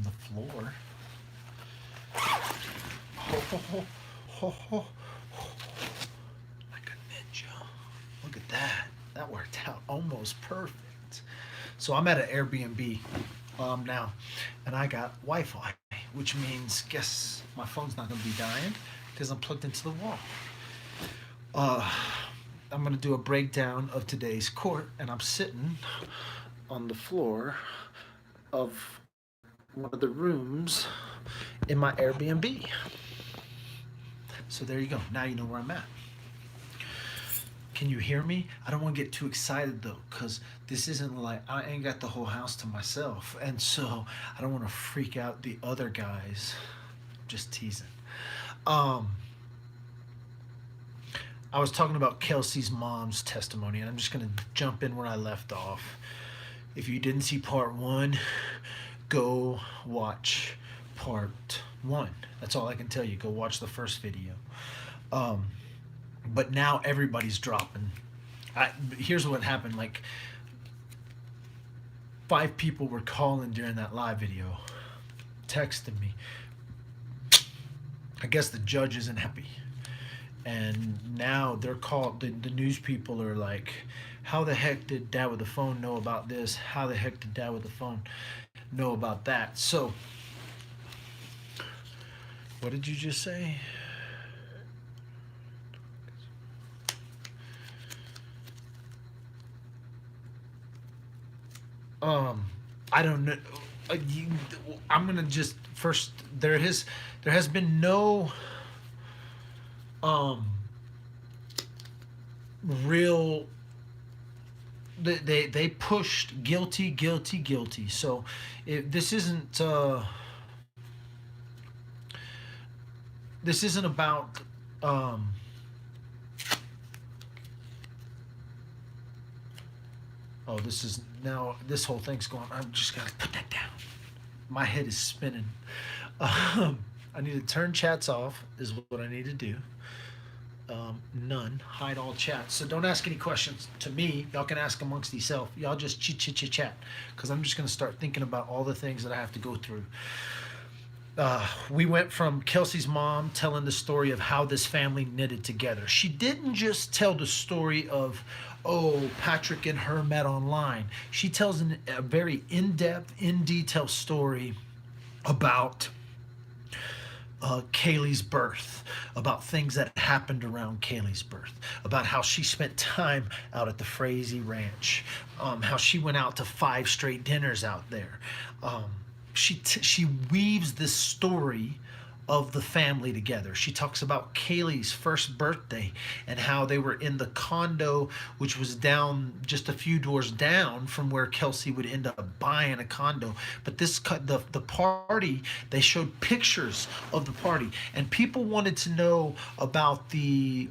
the floor. Ho, ho, ho, ho, ho, like a ninja. Look at that. That worked out almost perfect. So I'm at an Airbnb now, and I got Wi-Fi, which means guess my phone's not gonna be dying because I'm plugged into the wall. Uh, I'm gonna do a breakdown of today's court, and I'm sitting on the floor of one of the rooms in my Airbnb. So there you go. Now you know where I'm at. Can you hear me? I don't want to get too excited though, because this isn't like I ain't got the whole house to myself, and so I don't want to freak out the other guys. Just teasing. Um, I was talking about Kelsey's mom's testimony, and I'm just gonna jump in where I left off. If you didn't see part one, go watch part one. That's all I can tell you. Go watch the first video. Um, but now everybody's dropping. Here's what happened. Like 5 people were calling during that live video, texting me. I guess the judge isn't happy, and now they're called. The news people are like, "How the heck did Dad with the phone know about this? How the heck did Dad with the phone know about that?" So, what did you just say? Um, I don't know. You, I'm gonna just first. There has been no um real. They pushed guilty, guilty, guilty. So, this isn't this isn't about um oh, this is now this whole thing's going. I'm just gotta put that down. My head is spinning. I need to turn chats off. Is what I need to do. None. Hide all chats. So don't ask any questions to me. Y'all can ask amongst yourself. Y'all just chit chit chit chat. Because I'm just gonna start thinking about all the things that I have to go through. We went from Kelsey's mom telling the story of how this family knitted together. She didn't just tell the story of, oh, Patrick and her met online. She tells a very in depth, in detail story about Kaylee's birth, about things that happened around Kaylee's birth, about how she spent time out at the Frazee Ranch, how she went out to 5 straight dinners out there. Um, she weaves this story of the family together. She talks about Kaylee's first birthday and how they were in the condo, which was down just a few doors down from where Kelsey would end up buying a condo. But the party, they showed pictures of the party, and people wanted to know about the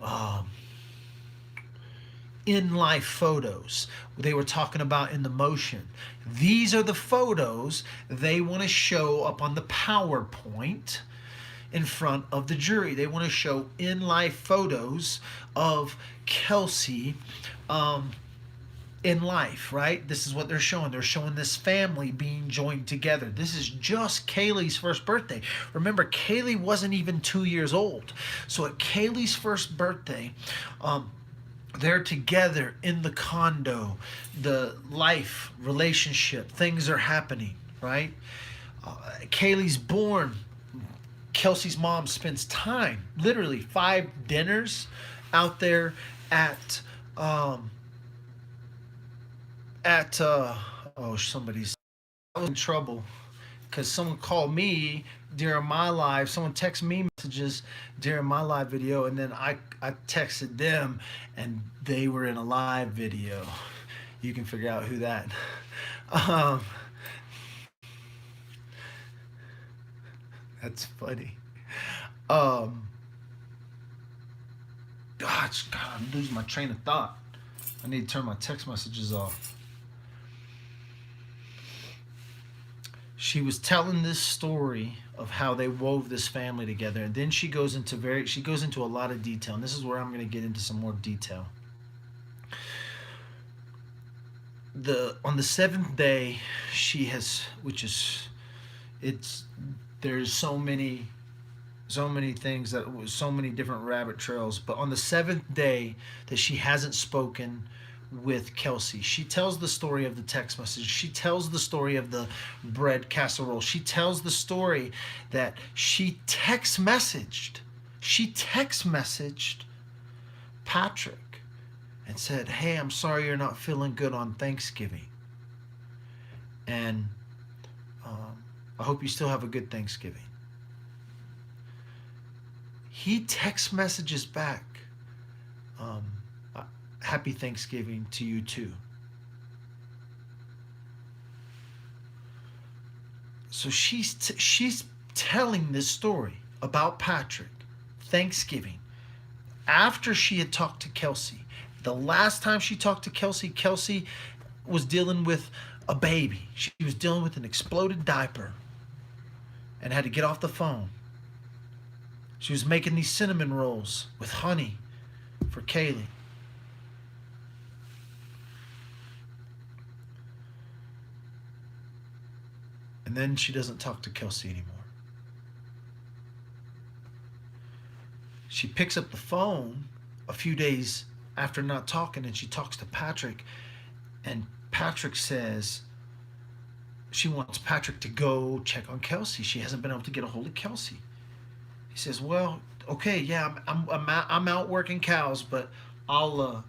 in life photos they were talking about in the motion. These are the photos they want to show up on the PowerPoint in front of the jury. They want to show in life photos of Kelsey in life, right? This is what they're showing. They're showing this family being joined together. This is just Kaylee's first birthday. Remember, Kaylee wasn't even 2 years old. So at Kaylee's first birthday, they're together in the condo. The life, relationship, things are happening, right? Kaylee's born. Kelsey's mom spends time, literally 5 dinners out there at somebody's I was in trouble because someone called me during my live. Someone texted me messages during my live video, and then I texted them, and they were in a live video. You can figure out who that. Um, that's funny. Um, God, I'm losing my train of thought. I need to turn my text messages off. She was telling this story of how they wove this family together, and then she goes into a lot of detail, and this is where I'm going to get into some more detail. On the 7th day, she has, which is it's there's so many things that so many different rabbit trails. But on the seventh day that she hasn't spoken with Kelsey, she tells the story of the text message. She tells the story of the bread casserole. She tells the story that she text messaged. She text messaged Patrick and said, "Hey, I'm sorry you're not feeling good on Thanksgiving. And I hope you still have a good Thanksgiving." He text messages back, um, "Happy Thanksgiving to you too." So she's telling this story about Patrick, Thanksgiving, after she had talked to Kelsey. The last time she talked to Kelsey, Kelsey was dealing with a baby. She was dealing with an exploded diaper and had to get off the phone. She was making these cinnamon rolls with honey for Kaylee. And then she doesn't talk to Kelsey anymore. She picks up the phone a few days after not talking, and she talks to Patrick. And Patrick says she wants Patrick to go check on Kelsey. She hasn't been able to get a hold of Kelsey. He says, "Well, okay, yeah, I'm out working cows, but I'll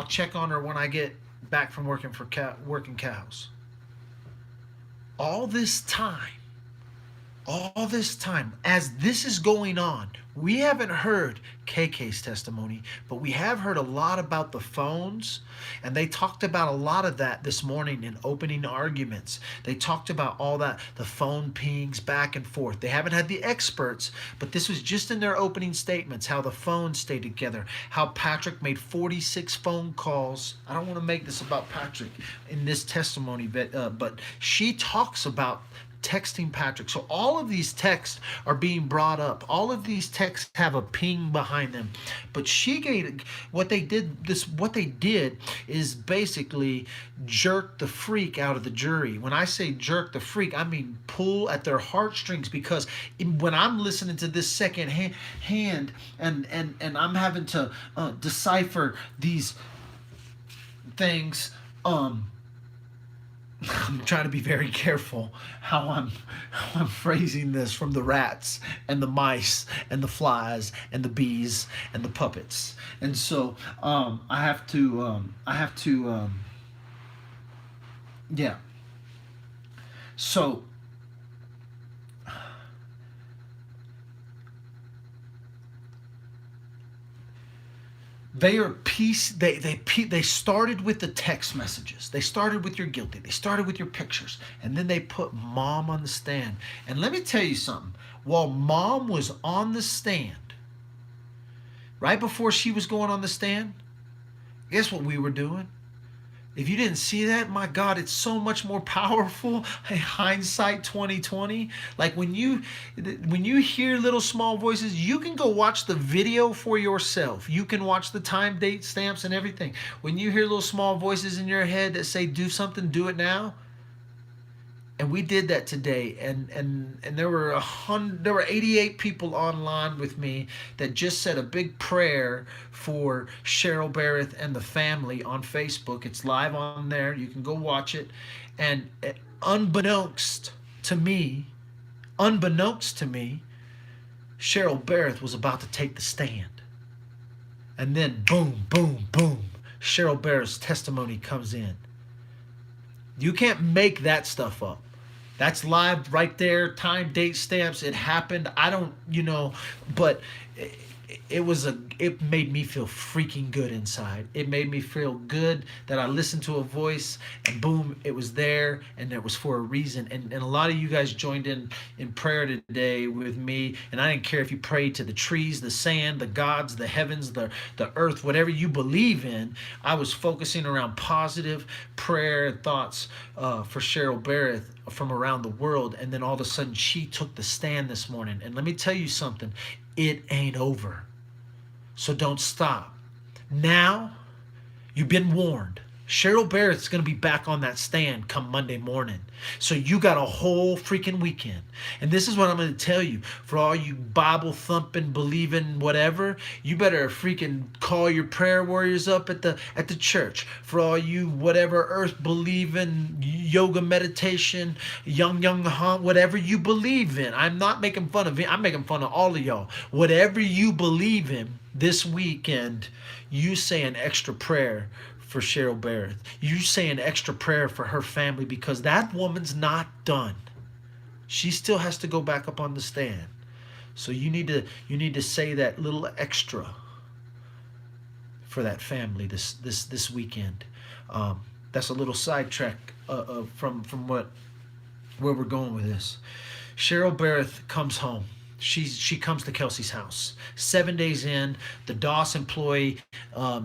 check on her when I get back from working cows." All this time, as this is going on, we haven't heard KK's testimony, but we have heard a lot about the phones, and they talked about a lot of that this morning in opening arguments. They talked about all that, the phone pings back and forth. They haven't had the experts, but this was just in their opening statements, how the phones stay together, how Patrick made 46 phone calls. I don't want to make this about Patrick in this testimony, but she talks about texting Patrick. So all of these texts are being brought up. All of these texts have a ping behind them. But what they did is basically jerk the freak out of the jury. When I say jerk the freak, I mean pull at their heartstrings, because when I'm listening to this second hand and I'm having to decipher these things, I'm trying to be very careful how I'm phrasing this, from the rats and the mice and the flies and the bees and the puppets. And so I have to yeah. So they started with the text messages. They started with "you're guilty." They started with your pictures, and then they put Mom on the stand. And let me tell you something. While Mom was on the stand, right before she was going on the stand, guess what we were doing? If you didn't see that, my God, it's so much more powerful. Hindsight 2020. Like when you hear little small voices, you can go watch the video for yourself. You can watch the time, date, stamps, and everything. When you hear little small voices in your head that say, "Do something, do it now." And we did that today, and there were 88 people online with me that just said a big prayer for Cheryl Barrett and the family on Facebook. It's live on there. You can go watch it. And unbeknownst to me, Cheryl Barrett was about to take the stand. And then boom, boom, boom, Cheryl Barrett's testimony comes in. You can't make that stuff up. That's live right there, time, date, stamps. It happened. I don't, but it made me feel freaking good inside. It made me feel good that I listened to a voice, and boom, it was there, and it was for a reason. And a lot of you guys joined in prayer today with me, and I didn't care if you prayed to the trees, the sand, the gods, the heavens, the earth, whatever you believe in. I was focusing around positive prayer and thoughts for Cheryl Barrett from around the world. And then all of a sudden she took the stand this morning. And let me tell you something, it ain't over. So don't stop. Now you've been warned. Cheryl Barrett's going to be back on that stand come Monday morning. So you got a whole freaking weekend. And this is what I'm going to tell you. For all you Bible thumping, believing, whatever, you better freaking call your prayer warriors up at the church. For all you whatever earth believing, yoga meditation, young whatever you believe in. I'm not making fun of it. I'm making fun of all of y'all. Whatever you believe in this weekend, you say an extra prayer for Cheryl Barrett. You say an extra prayer for her family, because that woman's not done. She still has to go back up on the stand. So you need to say that little extra for that family this weekend. That's a little sidetrack from where we're going with this. Cheryl Barrett comes home. She comes to Kelsey's house. 7 days in, the DOS employee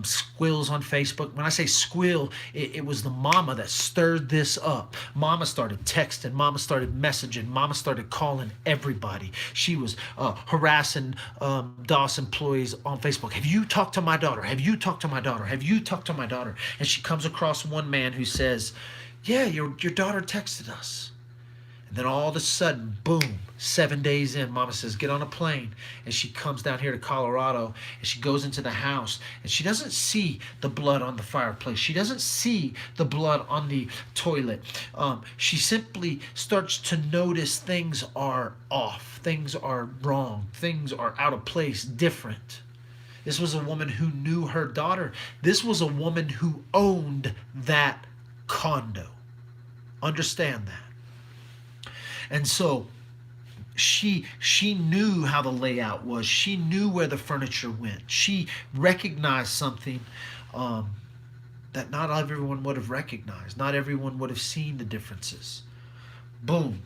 squeals on Facebook. When I say squeal, it was the mama that stirred this up. Mama started texting. Mama started messaging. Mama started calling everybody. She was harassing DOS employees on Facebook. Have you talked to my daughter? Have you talked to my daughter? Have you talked to my daughter? And she comes across one man who says, yeah, your daughter texted us. And then all of a sudden, boom, 7 days in, Mama says, get on a plane. And she comes down here to Colorado, and she goes into the house, and she doesn't see the blood on the fireplace. She doesn't see the blood on the toilet. She simply starts to notice things are off. Things are wrong. Things are out of place, different. This was a woman who knew her daughter. This was a woman who owned that condo. Understand that. And so she knew how the layout was. She knew where the furniture went. She recognized something that not everyone would have recognized. Not everyone would have seen the differences. Boom.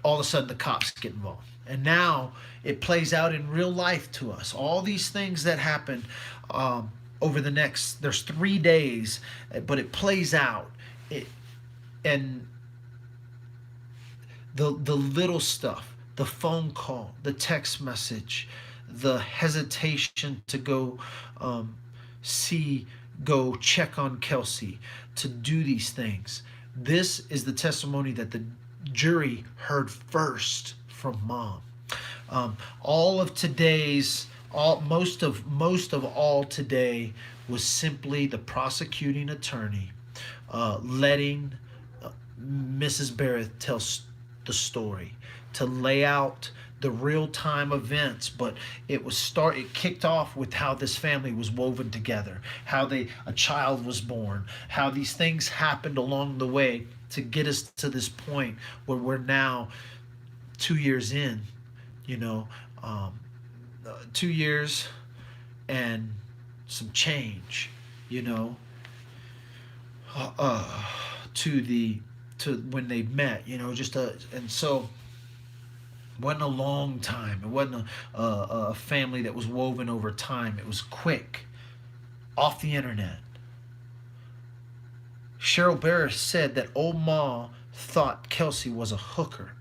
All of a sudden the cops get involved. And now it plays out in real life to us. All these things that happen over the next, there's 3 days, but it plays out. And the little stuff, the phone call, the text message, the hesitation to go go check on Kelsey, to do these things. This is the testimony that the jury heard first from Mom. All of today's, most of all today was simply the prosecuting attorney letting Mrs. Barrett tell the story, to lay out the real-time events. But it kicked off with how this family was woven together, how a child was born, how these things happened along the way to get us to this point where we're now 2 years in, 2 years and some change, to when they met, and so it wasn't a long time. It wasn't a family that was woven over time. It was quick, off the internet. Cheryl Barrett said that old Ma thought Kelsey was a hooker,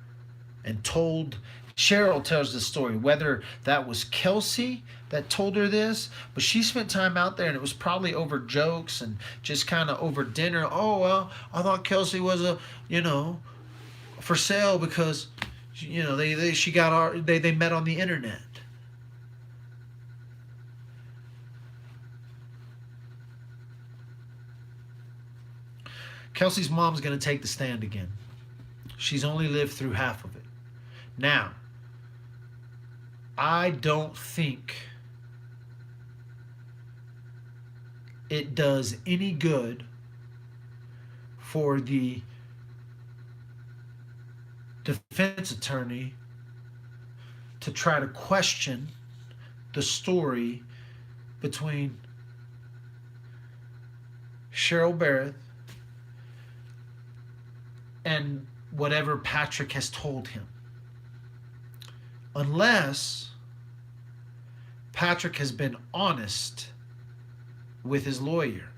and Cheryl tells the story, whether that was Kelsey that told her this, but she spent time out there, and it was probably over jokes and just kind of over dinner. Oh, well, I thought Kelsey was for sale because, they met on the internet. Kelsey's mom's going to take the stand again. She's only lived through half of it. Now, I don't think it does any good for the defense attorney to try to question the story between Cheryl Barrett and whatever Patrick has told him, unless Patrick has been honest with his lawyer.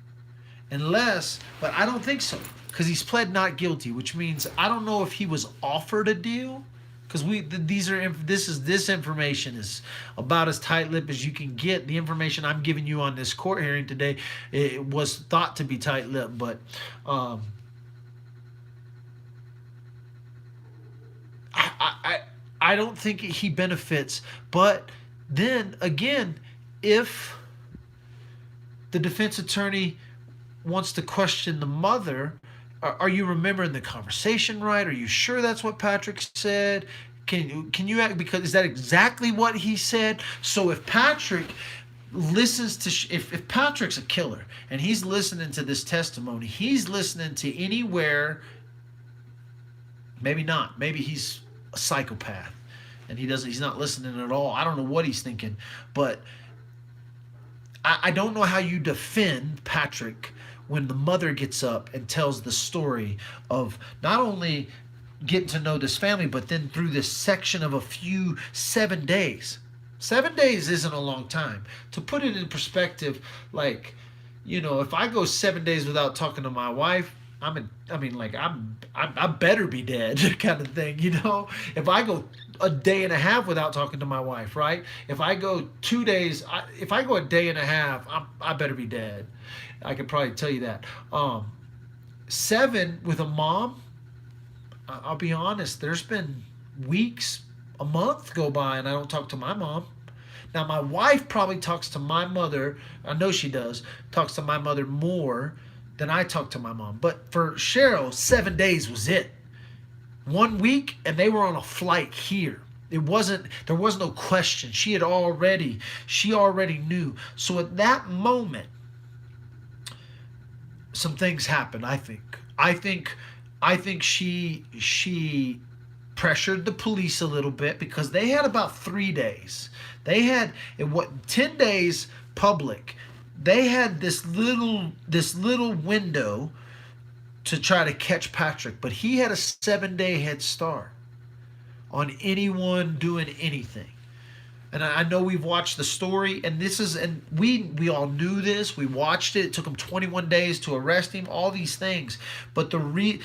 But I don't think so, because he's pled not guilty, which means I don't know if he was offered a deal because this information is about as tight-lipped as you can get. The information I'm giving you on this court hearing today, it was thought to be tight-lipped, but I don't think he benefits. But then again, if the defense attorney wants to question the mother, are you remembering the conversation right? Are you sure that's what Patrick said? Can you act, because is that exactly what he said? So if Patrick listens to if Patrick's a killer and he's listening to this testimony, he's listening to anywhere. Maybe not. Maybe he's a psychopath and he's not listening at all. I don't know what he's thinking, but I don't know how you defend Patrick when the mother gets up and tells the story of not only getting to know this family, but then through this section of 7 days. 7 days isn't a long time. To put it in perspective, like, if I go 7 days without talking to my wife, I better be dead, kind of thing, If I go a day and a half without talking to my wife, right? If I go 2 days, if I go a day and a half, I better be dead. I could probably tell you that. 7 with a mom, I'll be honest, there's been weeks, a month go by and I don't talk to my mom. Now, my wife probably talks to my mother, I know she does, talks to my mother more than I talk to my mom. But for Cheryl, 7 days was it. 1 week and they were on a flight here. There was no question. She already knew. So at that moment, some things happened, I think she pressured the police a little bit because they had about 3 days. They had 10 days public. They had this little window to try to catch Patrick, but he had a 7-day head start on anyone doing anything. And I know we've watched the story, and we all knew this. We watched it. It took them 21 days to arrest him. All these things, but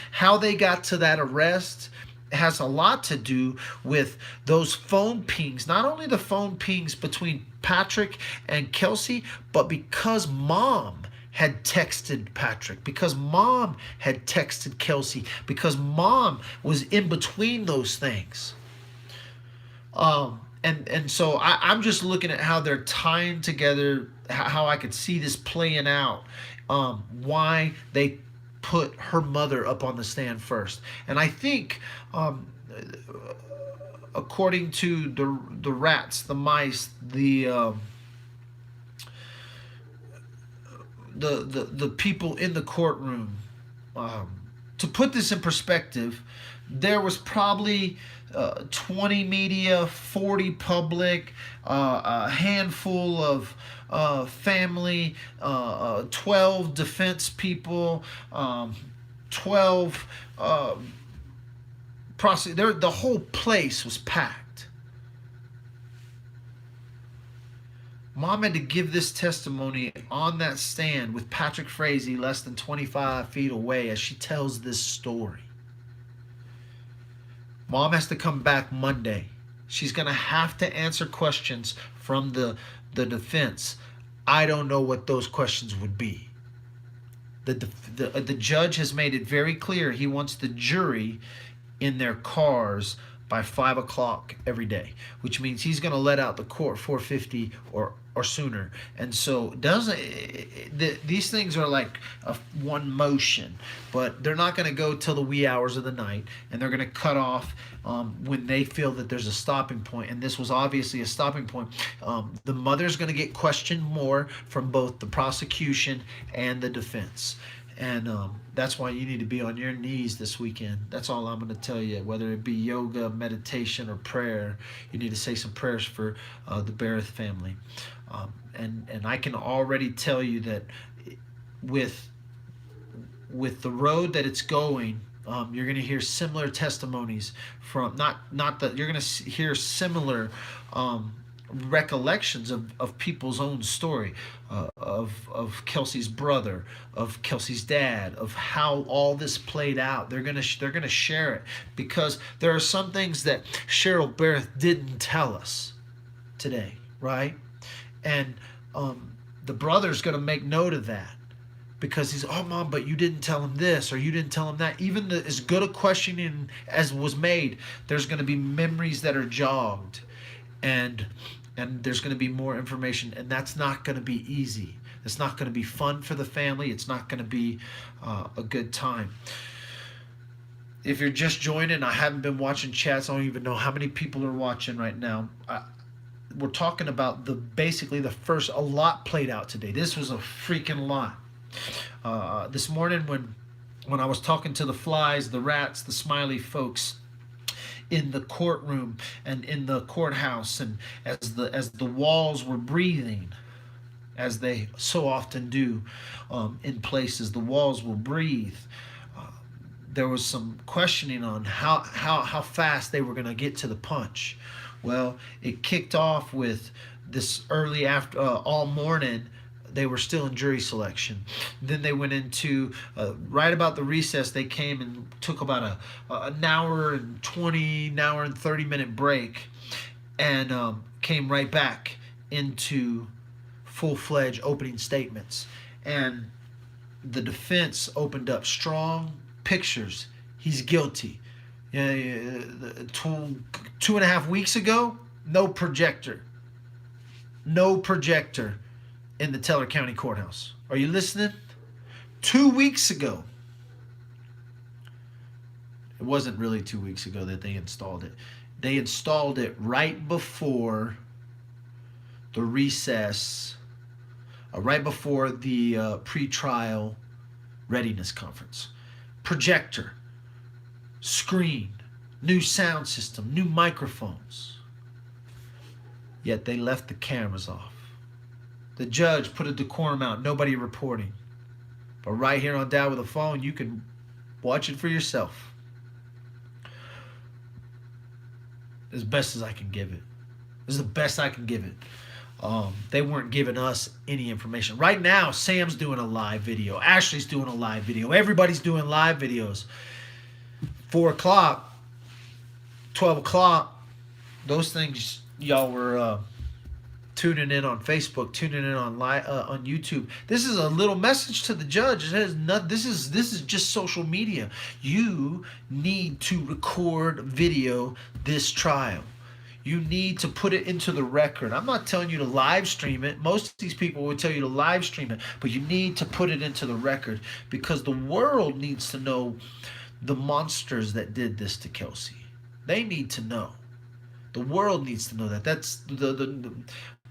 how they got to that arrest has a lot to do with those phone pings. Not only the phone pings between Patrick and Kelsey, but because mom had texted Patrick, because mom had texted Kelsey, because mom was in between those things. And so I'm just looking at how they're tying together, how I could see this playing out, why they put her mother up on the stand first. And I think, according to the rats, the mice, the people in the courtroom, to put this in perspective, there was probably 20 media, 40 public, a handful of family, 12 defense people, 12 prosecutors. The whole place was packed. Mom had to give this testimony on that stand with Patrick Frazee less than 25 feet away as she tells this story. Mom has to come back Monday. She's going to have to answer questions from the defense. I don't know what those questions would be. The judge has made it very clear he wants the jury in their cars by 5 o'clock every day, which means he's going to let out the court 4:50 or sooner. And so these things are like one motion, but they're not going to go till the wee hours of the night, and they're going to cut off when they feel that there's a stopping point. And this was obviously a stopping point. The mother's going to get questioned more from both the prosecution and the defense. And that's why you need to be on your knees this weekend. That's all I'm going to tell you. Whether it be yoga, meditation, or prayer, you need to say some prayers for the Barrett family. And I can already tell you that with the road that it's going, you're going to hear similar testimonies from not that you're going to hear similar recollections of people's own story. of Kelsey's brother, of Kelsey's dad, of how all this played out. They're gonna share it, because there are some things that Cheryl Barrett didn't tell us today, right? And the brother's gonna make note of that, because he's, oh mom, but you didn't tell him this, or you didn't tell him that. Even as good a questioning as was made, there's going to be memories that are jogged, and there's going to be more information, and that's not going to be easy. It's not going to be fun for the family. It's not going to be a good time. If you're just joining, I haven't been watching chats. I don't even know how many people are watching right now. We're talking about basically the first. A lot played out today. This was a freaking lot. This morning when I was talking to the flies, the rats, the smiley folks in the courtroom and in the courthouse, and as the walls were breathing, as they so often do in places, the walls will breathe. There was some questioning on how fast they were going to get to the punch. Well, it kicked off with this early after all morning. They were still in jury selection. Then they went into, right about the recess, they came and took about an hour and 20, an hour and 30-minute break, and came right back into full-fledged opening statements. And the defense opened up strong pictures. He's guilty. 2.5 weeks ago, no projector. No projector in the Teller County Courthouse. Are you listening? 2 weeks ago. It wasn't really 2 weeks ago that they installed it. They installed it right before the recess, right before the pre-trial readiness conference. Projector, screen, new sound system, new microphones. Yet they left the cameras off. The judge put a decorum out, nobody reporting. But right here on Dad with a Phone, you can watch it for yourself. As best as I can give it. This is the best I can give it. They weren't giving us any information. Right now, Sam's doing a live video. Ashley's doing a live video. Everybody's doing live videos. 4 o'clock, 12 o'clock, those things y'all were tuning in on Facebook, tuning in on YouTube. This is a little message to the judge. This is just social media. You need to record video this trial. You need to put it into the record. I'm not telling you to live stream it. Most of these people will tell you to live stream it, but you need to put it into the record, because the world needs to know the monsters that did this to Kelsey. They need to know. The world needs to know that. That's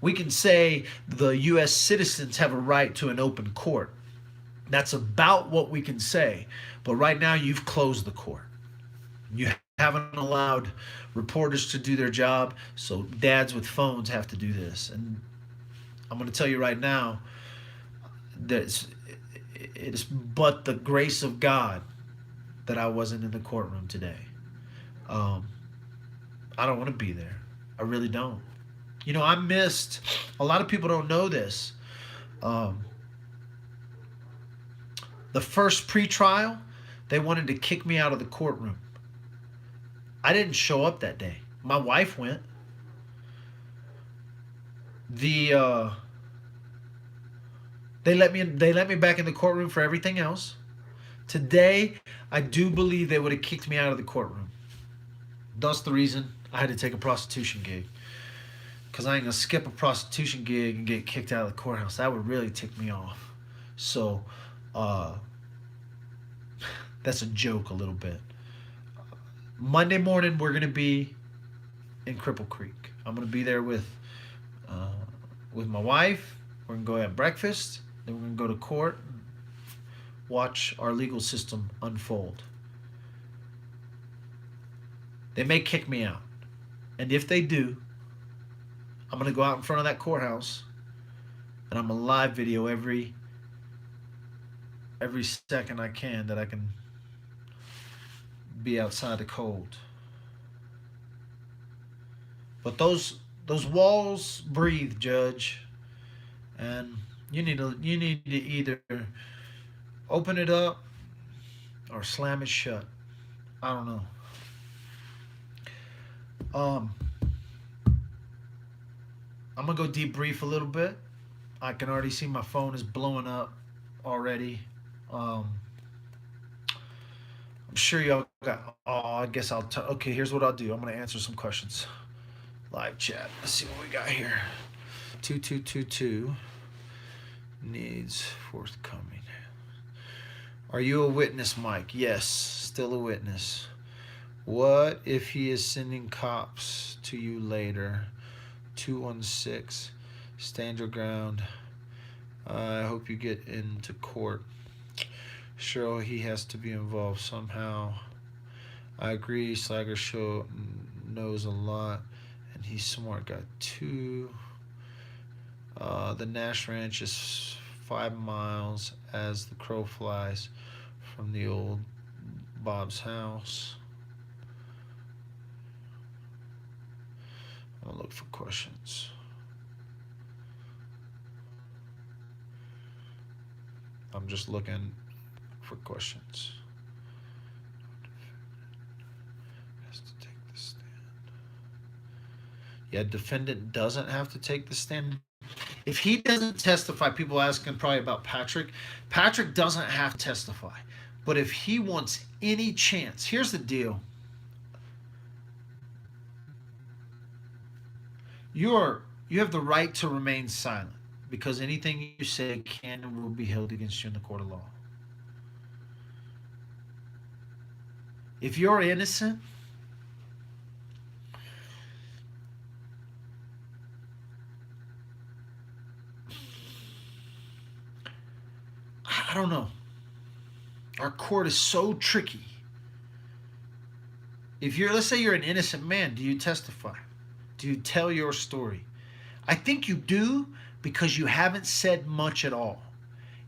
we can say the U.S. citizens have a right to an open court. That's about what we can say. But right now, you've closed the court. You haven't allowed reporters to do their job, so dads with phones have to do this. And I'm going to tell you right now that it's but the grace of God that I wasn't in the courtroom today. I don't want to be there. I really don't. You know, I missed, a lot of people don't know this. The first pre-trial, they wanted to kick me out of the courtroom. I didn't show up that day. My wife went. They let me back in the courtroom for everything else. Today, I do believe they would have kicked me out of the courtroom. That's the reason I had to take a prostitution gig. Because I ain't going to skip a prostitution gig and get kicked out of the courthouse. That would really tick me off. So, that's a joke a little bit. Monday morning, we're going to be in Cripple Creek. I'm going to be there with my wife. We're going to go have breakfast. Then we're going to go to court and watch our legal system unfold. They may kick me out. And if they do, I'm going to go out in front of that courthouse and I'm going to live video every second I can that I can be outside the cold. But those walls breathe, Judge. And You need to either open it up or slam it shut. I don't know. Um, I'm gonna go debrief a little bit. I can already see my phone is blowing up already. Um, I'm sure y'all got. Oh, I guess I'll. Okay, here's what I'll do. I'm gonna answer some questions. Live chat. Let's see what we got here. 2222 needs forthcoming. Are you a witness, Mike? Yes, still a witness. What if he is sending cops to you later? 216. Stand your ground. I hope you get into court. Sure, he has to be involved somehow. I agree. Slager show knows a lot, and he's smart. Got two. The Nash Ranch is 5 miles as the crow flies from the old Bob's house. I'll look for questions. I'm just looking for questions. Has to take the stand. Yeah, defendant doesn't have to take the stand. If he doesn't testify, people asking probably about Patrick. Patrick doesn't have to testify. But if he wants any chance, here's the deal. You have the right to remain silent because anything you say can and will be held against you in the court of law. If you're innocent, I don't know. Our court is so tricky. Let's say you're an innocent man, do you testify? Do you tell your story? I think you do because you haven't said much at all.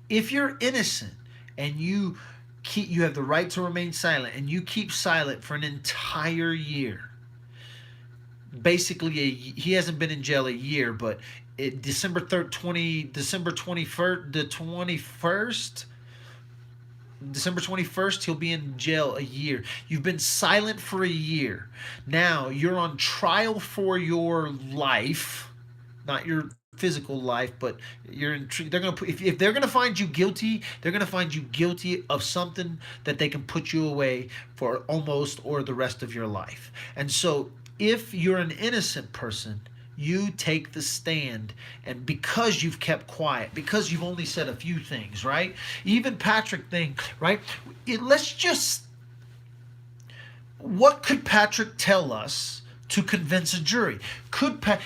If you're innocent and you have the right to remain silent and you keep silent for an entire year, basically he hasn't been in jail a year, but December 21st, December 21st, he'll be in jail a year. You've been silent for a year. Now you're on trial for your life, not your physical life, but they're gonna put, if they're gonna find you guilty, they're gonna find you guilty of something that they can put you away for almost or the rest of your life. And so if you're an innocent person, you take the stand, and because you've kept quiet, because you've only said a few things, right? Even Patrick thing, right? What could Patrick tell us to convince a jury?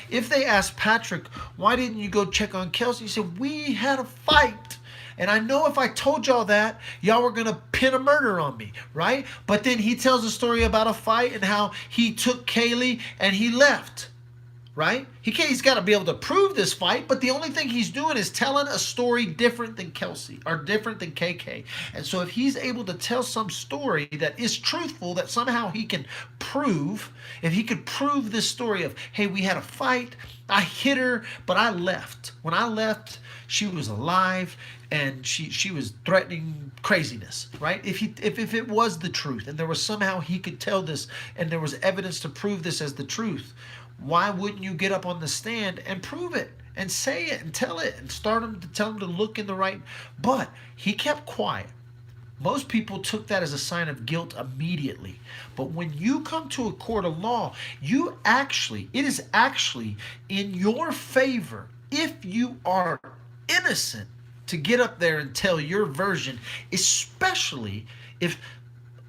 If they asked Patrick, why didn't you go check on Kelsey? He said, we had a fight. And I know if I told y'all that, y'all were going to pin a murder on me, right? But then he tells a story about a fight and how he took Kaylee and he left. Right? He's got to be able to prove this fight, but the only thing he's doing is telling a story different than Kelsey or different than KK. And so if he's able to tell some story that is truthful, that somehow he can prove, if he could prove this story of, hey, we had a fight, I hit her, but I left. When I left, she was alive and she was threatening craziness, right? If it was the truth and there was somehow he could tell this and there was evidence to prove this as the truth, why wouldn't you get up on the stand and prove it and say it and tell it and tell him to look in the right? But he kept quiet. Most people took that as a sign of guilt immediately. But when you come to a court of law, it is actually in your favor if you are innocent to get up there and tell your version, especially if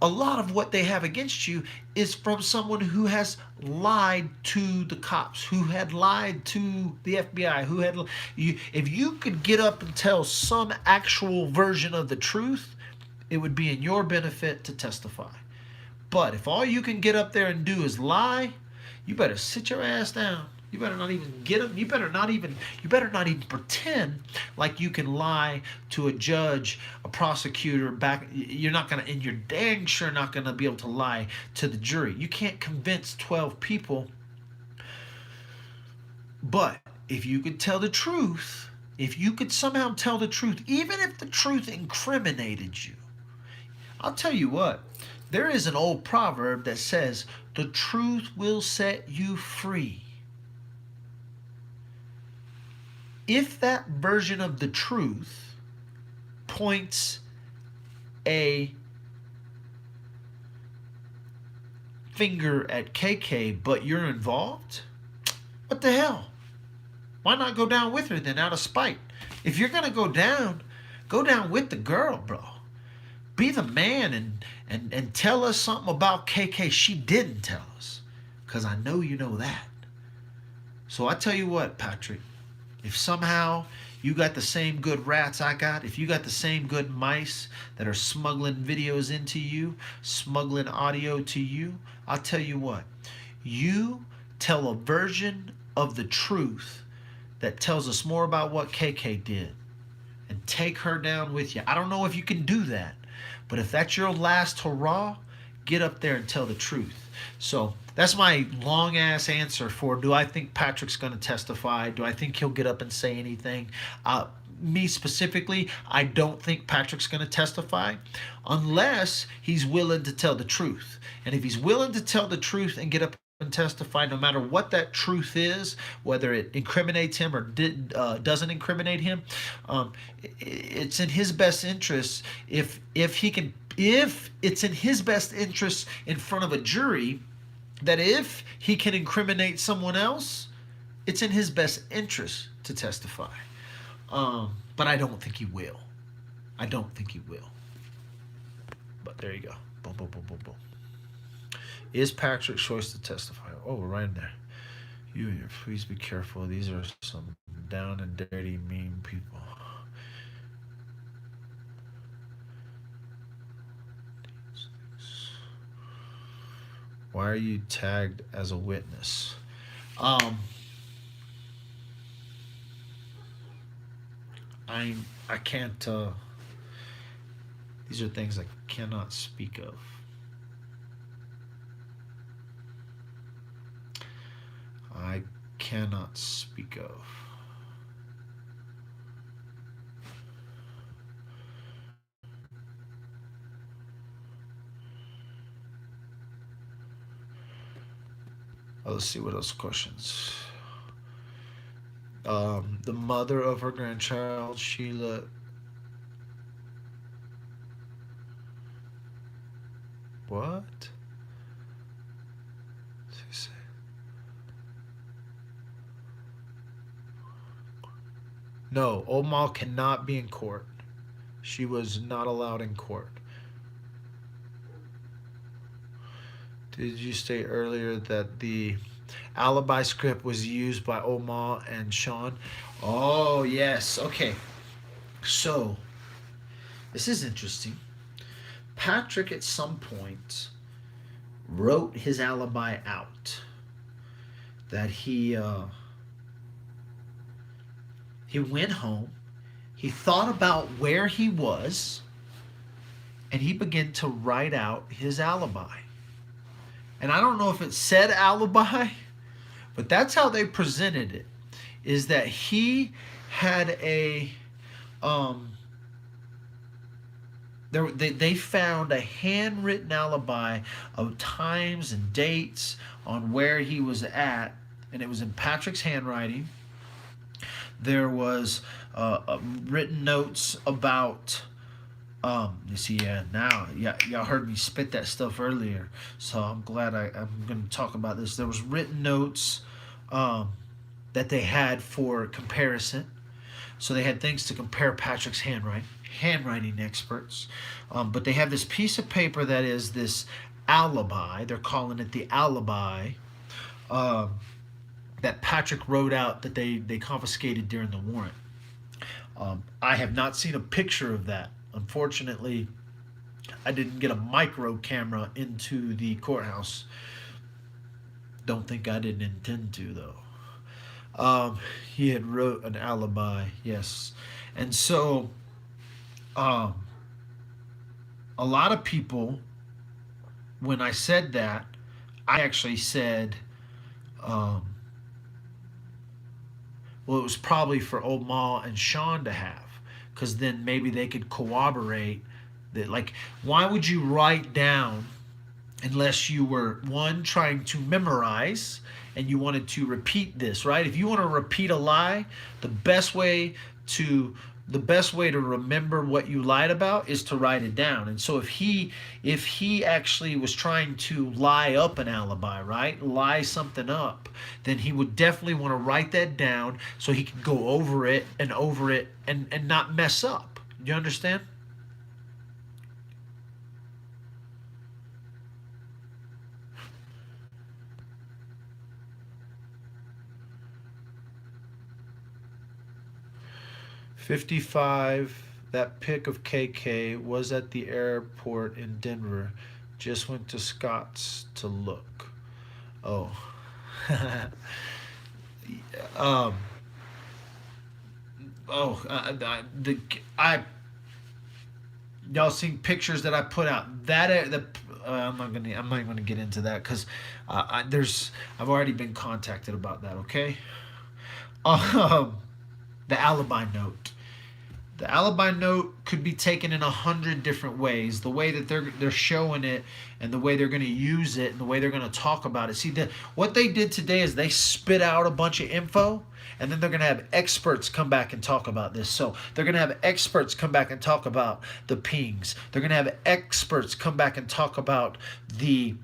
a lot of what they have against you is from someone who has lied to the cops, who had lied to the FBI, if you could get up and tell some actual version of the truth, it would be in your benefit to testify. But if all you can get up there and do is lie, you better sit your ass down. You better not even get them. You better not even pretend like you can lie to a judge, a prosecutor back. And you're dang sure not gonna be able to lie to the jury. You can't convince 12 people. But if you could tell the truth, if you could somehow tell the truth, even if the truth incriminated you, I'll tell you what, there is an old proverb that says, the truth will set you free. If that version of the truth points a finger at KK, but you're involved, what the hell? Why not go down with her then, out of spite? If you're going to go down with the girl, bro. Be the man and tell us something about KK she didn't tell us. Because I know you know that. So I tell you what, Patrick. If somehow you got the same good rats I got, if you got the same good mice that are smuggling videos into you, smuggling audio to you, I'll tell you what. You tell a version of the truth that tells us more about what KK did and take her down with you. I don't know if you can do that, but if that's your last hurrah, get up there and tell the truth. So that's my long ass answer for, do I think Patrick's going to testify? Do I think he'll get up and say anything? Me specifically, I don't think Patrick's going to testify unless he's willing to tell the truth. And if he's willing to tell the truth and get up and testify, no matter what that truth is, whether it incriminates him or doesn't incriminate him, it's in his best interest if it's in his best interest in front of a jury, that if he can incriminate someone else, it's in his best interest to testify. But I don't think he will. I don't think he will. But there you go. Boom, boom, boom, boom, boom. Is Patrick's choice to testify? Oh, we're right in there. Please be careful. These are some down and dirty, mean people. Why are you tagged as a witness? I can't. These are things I cannot speak of. I cannot speak of. Let's see what else questions. The mother of her grandchild, Sheila. What? No, Omal cannot be in court. She was not allowed in court. Did you state earlier that the alibi script was used by Omal and Sean? Oh, yes. Okay. So, this is interesting. Patrick at some point wrote his alibi out. That he went home, he thought about where he was, and he began to write out his alibi. And I don't know if it said alibi, but that's how they presented it, is that he had a, they found a handwritten alibi of times and dates on where he was at, and it was in Patrick's handwriting. There was written notes about, you see, y'all heard me spit that stuff earlier, so I'm glad I'm going to talk about this. There was written notes that they had for comparison, so they had things to compare Patrick's handwriting experts, but they have this piece of paper that is this alibi. They're calling it the alibi. That Patrick wrote out that they confiscated during the warrant. I have not seen a picture of that. Unfortunately, I didn't get a micro camera into the courthouse. Don't think I didn't intend to, though. He had wrote an alibi, yes. And so, a lot of people, when I said that, I actually said, well, Well, it was probably for old Ma and Sean to have, because then maybe they could corroborate that. Like, why would you write down unless you were, one, trying to memorize and you wanted to repeat this, right? If you want to repeat a lie, the best way to remember what you lied about is to write it down. And so if he actually was trying to lie up an alibi, right? Lie something up, then he would definitely want to write that down so he could go over it and not mess up. You understand? $55. That pic of KK was at the airport in Denver. Just went to Scott's to look. Oh. um. Oh. Y'all seen pictures that I put out. I'm not gonna get into that because I've already been contacted about that. Okay. The alibi note. The alibi note could be taken in 100 different ways. The way that they're showing it, and the way they're going to use it, and the way they're going to talk about it. See, what they did today is they spit out a bunch of info, and then they're going to have experts come back and talk about this. So they're going to have experts come back and talk about the pings. They're going to have experts come back and talk about the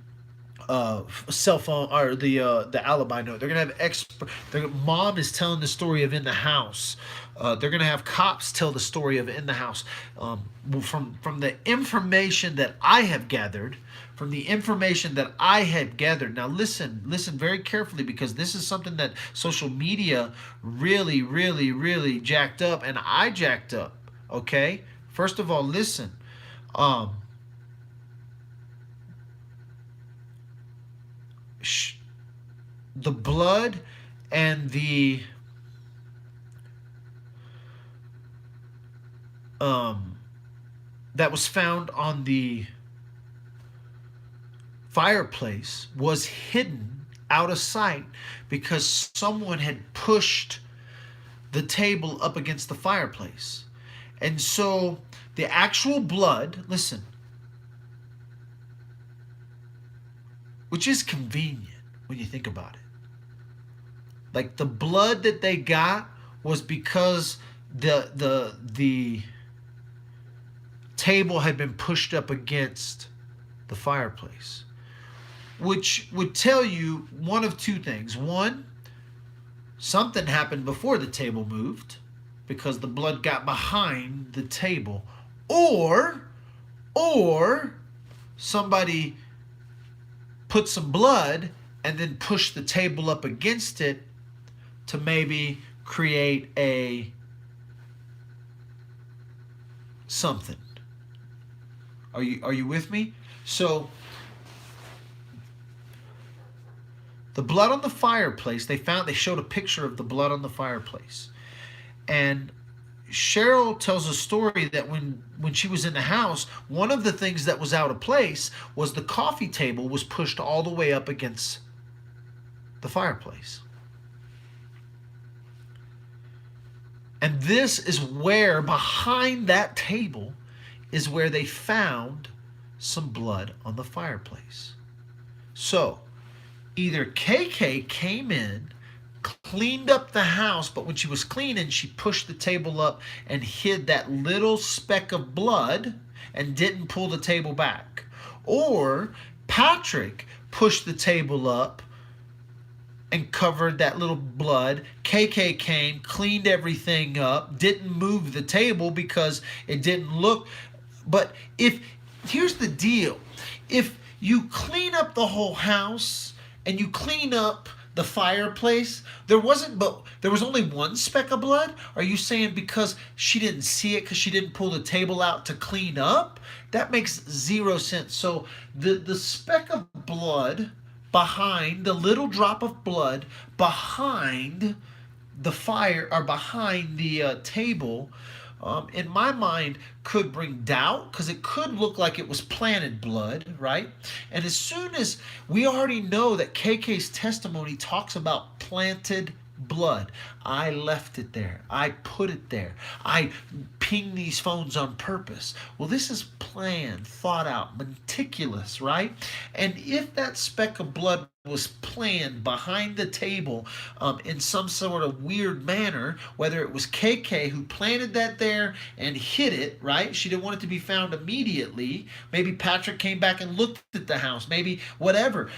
cell phone, or the alibi note. They're gonna have Mom is telling the story of in the house. They're gonna have cops tell the story of in the house. From the information that I have gathered, Now listen very carefully, because this is something that social media really jacked up, and I jacked up. Okay, first of all, listen. The blood and the that was found on the fireplace was hidden out of sight because someone had pushed the table up against the fireplace. And so the actual blood, listen, which is convenient when you think about it. Like, the blood that they got was because the table had been pushed up against the fireplace, which would tell you one of two things. One, something happened before the table moved because the blood got behind the table, or somebody put some blood and then push the table up against it to maybe create a something. Are you with me? So the blood on the fireplace, they showed a picture of the blood on the fireplace. And Cheryl tells a story that when she was in the house, one of the things that was out of place was the coffee table was pushed all the way up against the fireplace. And this is where, behind that table, is where they found some blood on the fireplace. So, either KK came in, cleaned up the house, but when she was cleaning, she pushed the table up and hid that little speck of blood and didn't pull the table back. Or Patrick pushed the table up and covered that little blood. KK came, cleaned everything up, didn't move the table because it didn't look. But here's the deal. If you clean up the whole house and you clean up the fireplace, there was only one speck of blood? Are you saying because she didn't see it because she didn't pull the table out to clean up? That makes zero sense. So the speck of blood behind, the little drop of blood behind the fire, or behind the table, in my mind, could bring doubt, because it could look like it was planted blood, right? And we already know that KK's testimony talks about planted blood. I left it there. I put it there. I pinged these phones on purpose. Well, this is planned, thought out, meticulous, right? And if that speck of blood was planned behind the table in some sort of weird manner, whether it was KK who planted that there and hid it, right? She didn't want it to be found immediately. Maybe Patrick came back and looked at the house. Maybe whatever.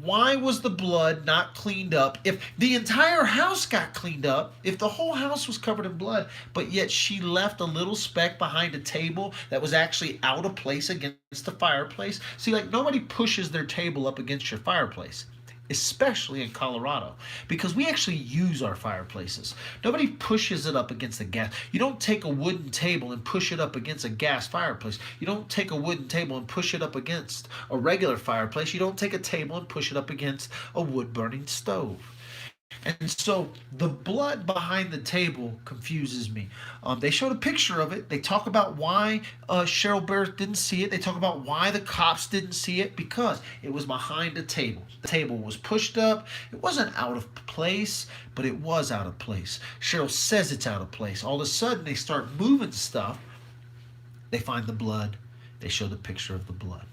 Why was the blood not cleaned up? If the entire house got cleaned up, if the whole house was covered in blood, but yet she left a little speck behind a table that was actually out of place against the fireplace. See, like, nobody pushes their table up against your fireplace, especially in Colorado, because we actually use our fireplaces. Nobody pushes it up against the gas. You don't take a wooden table and push it up against a gas fireplace. You don't take a wooden table and push it up against a regular fireplace. You don't take a table and push it up against a wood-burning stove. And so the blood behind the table confuses me. They showed a picture of it. They talk about why Cheryl Barrett didn't see it. They talk about why the cops didn't see it, because it was behind a table. The table was pushed up. It wasn't out of place, but it was out of place. Cheryl says it's out of place. All of a sudden, they start moving stuff. They find the blood. They show the picture of the blood.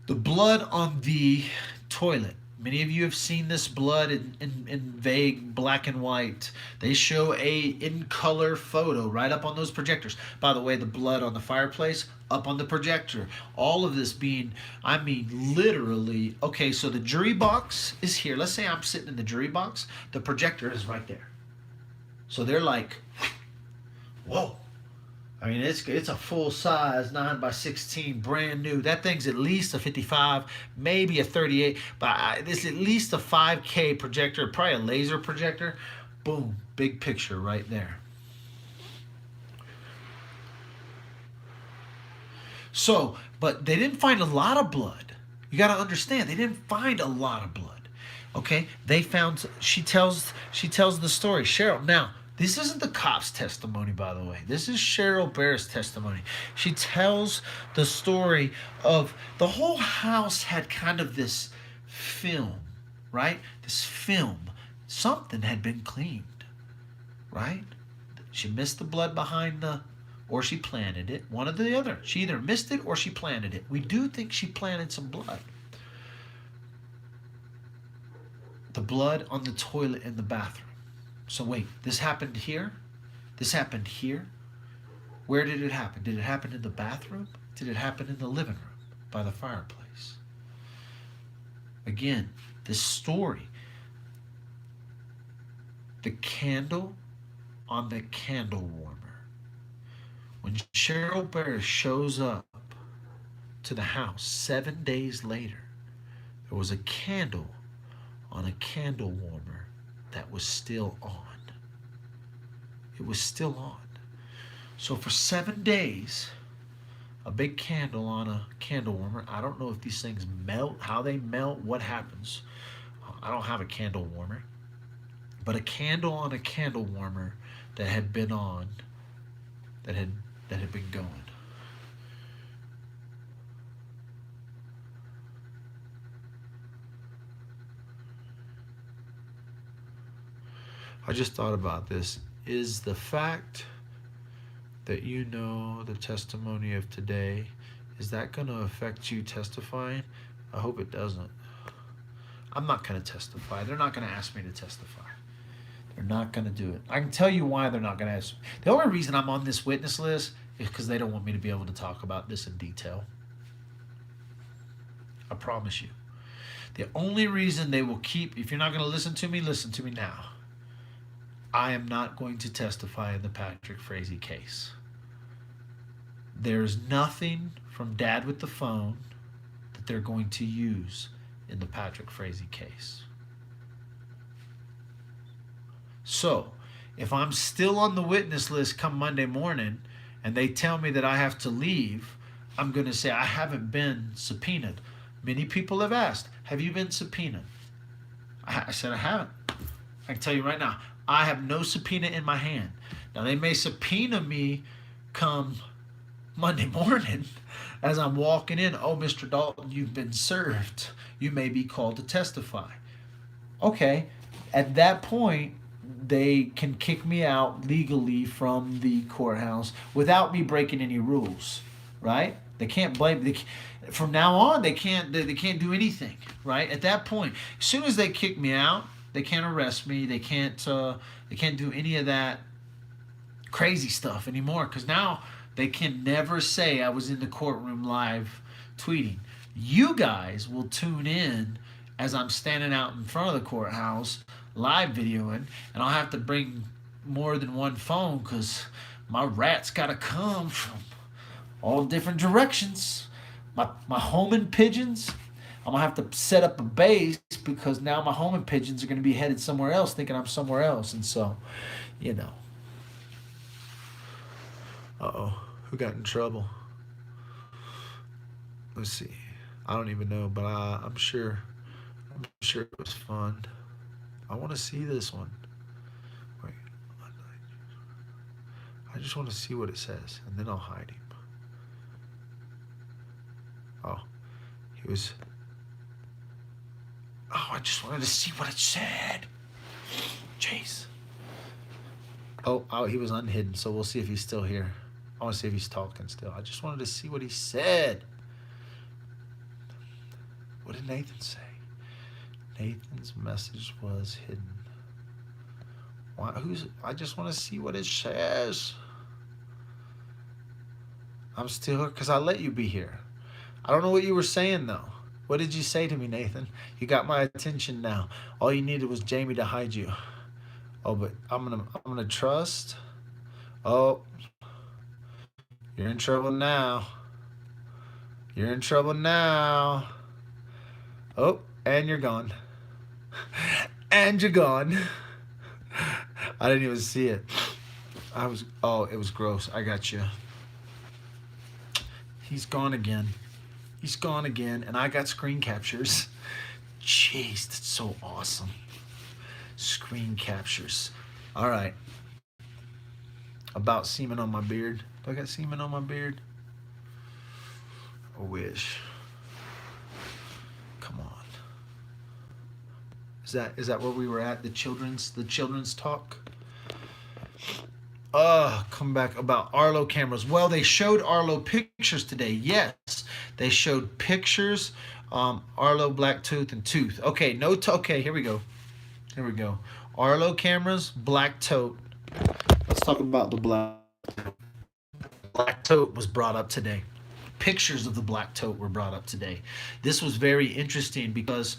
The blood on the toilet. Many of you have seen this blood in vague black and white. They show a in-color photo right up on those projectors. By the way, the blood on the fireplace, up on the projector. All of this being, I mean, literally, okay, so the jury box is here. Let's say I'm sitting in the jury box. The projector is right there. So they're like, whoa. I mean, it's a full-size 9x16, brand new. That thing's at least a 55, maybe a 38, but it's at least a 5K projector, probably a laser projector. Boom, big picture right there. So, but they didn't find a lot of blood. You got to understand, they didn't find a lot of blood. Okay, they found. She tells the story, Cheryl. Now, this isn't the cop's testimony, by the way. This is Cheryl Barrett's testimony. She tells the story of the whole house had kind of this film, right? This film. Something had been cleaned, right? She missed the blood behind or she planted it. One or the other. She either missed it or she planted it. We do think she planted some blood. The blood on the toilet in the bathroom. So wait, this happened here? This happened here? Where did it happen? Did it happen in the bathroom? Did it happen in the living room by the fireplace? Again, this story. The candle on the candle warmer. When Cheryl Barrett shows up to the house 7 days later, there was a candle on a candle warmer that was still on. It was still on. So for 7 days, a big candle on a candle warmer. I don't know if these things melt, how they melt, what happens. I don't have a candle warmer. But a candle on a candle warmer that had been on, that had been going. I just thought about this. Is the fact that you know the testimony of today, is that going to affect you testifying? I hope it doesn't. I'm not going to testify. They're not going to ask me to testify. They're not going to do it. I can tell you why they're not going to ask me. The only reason I'm on this witness list is because they don't want me to be able to talk about this in detail. I promise you. The only reason they will keep, if you're not going to listen to me now. I am not going to testify in the Patrick Frazee case. There's nothing from Dad with the phone that they're going to use in the Patrick Frazee case. So, if I'm still on the witness list come Monday morning and they tell me that I have to leave, I'm going to say I haven't been subpoenaed. Many people have asked, have you been subpoenaed? I said I haven't. I can tell you right now, I have no subpoena in my hand. Now, they may subpoena me come Monday morning as I'm walking in. Oh, Mr. Dalton, you've been served. You may be called to testify. Okay, At that point, they can kick me out legally from the courthouse without me breaking any rules, right? They can't blame. From now on, they can't. They can't do anything, right? At that point, as soon as they kick me out, they can't arrest me. They can't. They can't do any of that crazy stuff anymore. Because now they can never say I was in the courtroom live tweeting. You guys will tune in as I'm standing out in front of the courthouse live videoing, and I'll have to bring more than one phone because my rats got to come from all different directions. My homing pigeons, I'm going to have to set up a base because now my homing pigeons are going to be headed somewhere else thinking I'm somewhere else. And so, you know. Uh-oh. Who got in trouble? Let's see. I don't even know, but I'm sure it was fun. I want to see this one. Wait. I just want to see what it says, and then I'll hide him. Oh, he was... Oh, I just wanted to see what it said. Jeez. Oh, he was unhidden, so we'll see if he's still here. I want to see if he's talking still. I just wanted to see what he said. What did Nathan say? Nathan's message was hidden. Why, I just want to see what it says. I'm still here because I let you be here. I don't know what you were saying though. What did you say to me, Nathan? You got my attention now. All you needed was Jamie to hide you. Oh, but I'm gonna trust. Oh, you're in trouble now. You're in trouble now. Oh, and you're gone. And you're gone. I didn't even see it. It was gross. I got you. He's gone again. He's gone again, and I got screen captures. Jeez, that's so awesome. Screen captures. All right. About semen on my beard. Do I got semen on my beard? I wish. Come on. Is that where we were at? The children's talk? Come back about Arlo cameras. Well, they showed Arlo pictures today. Yes, they showed pictures. Arlo, black tooth, and tooth. Okay, okay, here we go. Arlo cameras, black tote. Let's talk about the black tote. Black tote was brought up today. Pictures of the black tote were brought up today. This was very interesting because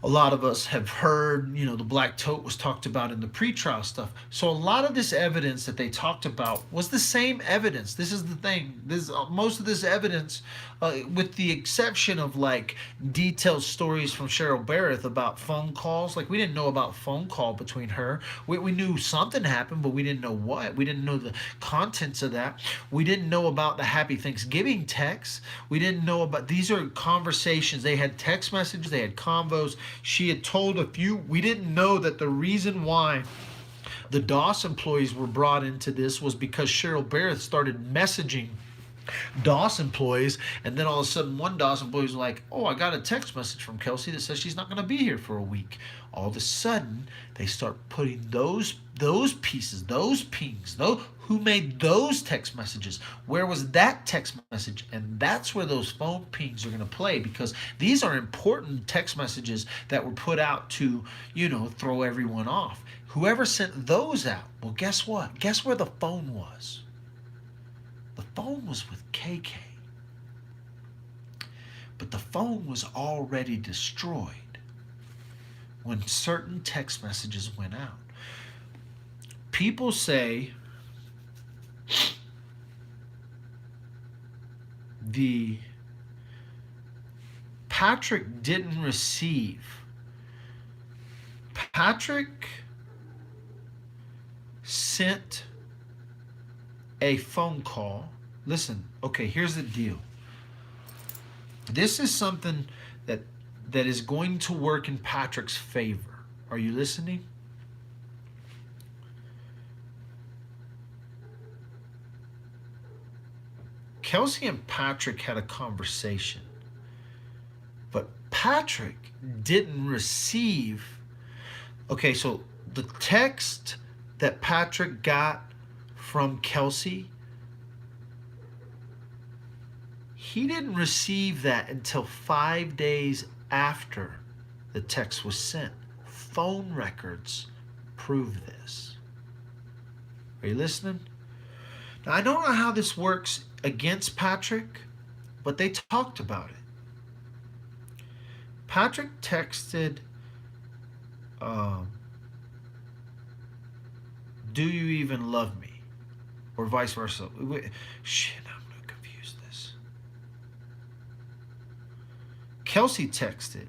a lot of us have heard, the black tote was talked about in the pretrial stuff. So a lot of this evidence that they talked about was the same evidence. This is the thing. Most of this evidence, with the exception of like detailed stories from Cheryl Barrett about phone calls. Like we didn't know about phone call between her. We knew something happened, but we didn't know what. We didn't know the contents of that. We didn't know about the Happy Thanksgiving text. We didn't know about, these are conversations. They had text messages. They had convos. She had told a few. We didn't know that the reason why the DOS employees were brought into this was because Cheryl Barrett started messaging DOS employees, and then all of a sudden one DOS employee was like, oh, I got a text message from Kelsey that says she's not going to be here for a week. All of a sudden, they start putting those pieces, those pings, who made those text messages? Where was that text message? And that's where those phone pings are going to play, because these are important text messages that were put out to, throw everyone off. Whoever sent those out, well, guess what? Guess where the phone was? The phone was with KK. But the phone was already destroyed when certain text messages went out. People say Patrick didn't receive. Patrick sent a phone call. Listen, okay, here's the deal. This is something that is going to work in Patrick's favor. Are you listening? Kelsey and Patrick had a conversation, but Patrick didn't receive Okay, so the text that Patrick got from Kelsey, he didn't receive that until 5 days after the text was sent. Phone records prove this. Are you listening? Now, I don't know how this works against Patrick, but they talked about it. Patrick texted, do you even love me? Or vice versa. Shit, I'm going to confuse this. Kelsey texted,